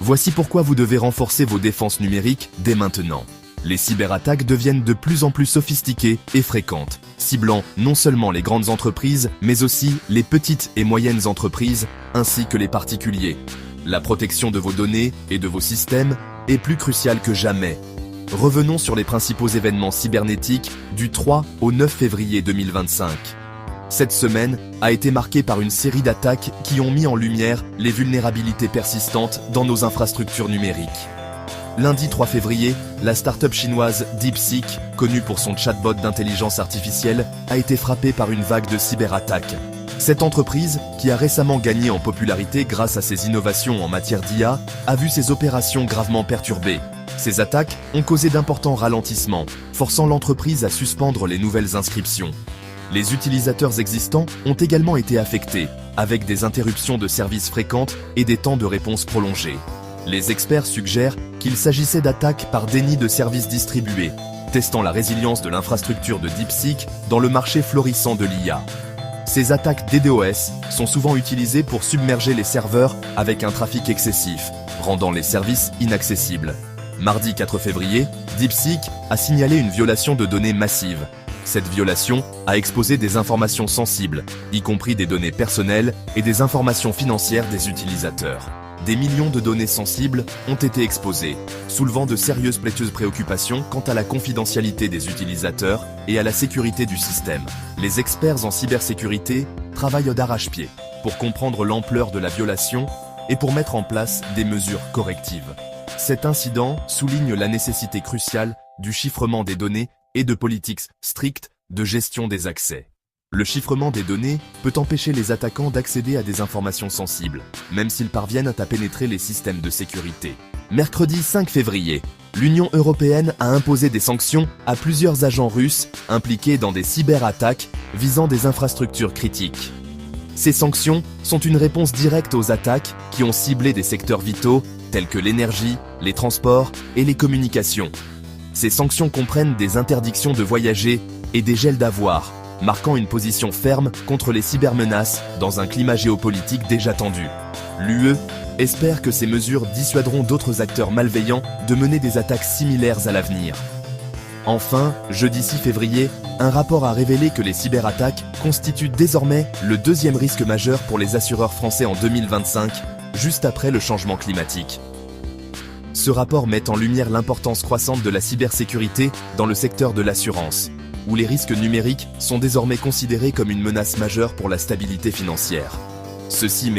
Voici pourquoi vous devez renforcer vos défenses numériques dès maintenant. Les cyberattaques deviennent de plus en plus sophistiquées et fréquentes, ciblant non seulement les grandes entreprises, mais aussi les petites et moyennes entreprises, ainsi que les particuliers. La protection de vos données et de vos systèmes est plus cruciale que jamais. Revenons sur les principaux événements cybernétiques du 3 au 9 février 2025. Cette semaine a été marquée par une série d'attaques qui ont mis en lumière les vulnérabilités persistantes dans nos infrastructures numériques. Lundi 3 février, la start-up chinoise DeepSeek, connue pour son chatbot d'intelligence artificielle, a été frappée par une vague de cyberattaques. Cette entreprise, qui a récemment gagné en popularité grâce à ses innovations en matière d'IA, a vu ses opérations gravement perturbées. Ces attaques ont causé d'importants ralentissements, forçant l'entreprise à suspendre les nouvelles inscriptions. Les utilisateurs existants ont également été affectés, avec des interruptions de services fréquentes et des temps de réponse prolongés. Les experts suggèrent qu'il s'agissait d'attaques par déni de services distribués, testant la résilience de l'infrastructure de DeepSeek dans le marché florissant de l'IA. Ces attaques DDoS sont souvent utilisées pour submerger les serveurs avec un trafic excessif, rendant les services inaccessibles. Mardi 4 février, DeepSeek a signalé une violation de données massive. Cette violation a exposé des informations sensibles, y compris des données personnelles et des informations financières des utilisateurs. Des millions de données sensibles ont été exposées, soulevant de sérieuses préoccupations quant à la confidentialité des utilisateurs et à la sécurité du système. Les experts en cybersécurité travaillent d'arrache-pied pour comprendre l'ampleur de la violation et pour mettre en place des mesures correctives. Cet incident souligne la nécessité cruciale du chiffrement des données et de politiques strictes de gestion des accès. Le chiffrement des données peut empêcher les attaquants d'accéder à des informations sensibles, même s'ils parviennent à pénétrer les systèmes de sécurité. Mercredi 5 février, l'Union européenne a imposé des sanctions à plusieurs agents russes impliqués dans des cyberattaques visant des infrastructures critiques. Ces sanctions sont une réponse directe aux attaques qui ont ciblé des secteurs vitaux tels que l'énergie, les transports et les communications. Ces sanctions comprennent des interdictions de voyager et des gels d'avoirs, marquant une position ferme contre les cybermenaces dans un climat géopolitique déjà tendu. L'UE espère que ces mesures dissuaderont d'autres acteurs malveillants de mener des attaques similaires à l'avenir. Enfin, jeudi 6 février, un rapport a révélé que les cyberattaques constituent désormais le deuxième risque majeur pour les assureurs français en 2025, juste après le changement climatique. Ce rapport met en lumière l'importance croissante de la cybersécurité dans le secteur de l'assurance, où les risques numériques sont désormais considérés comme une menace majeure pour la stabilité financière. Ceci met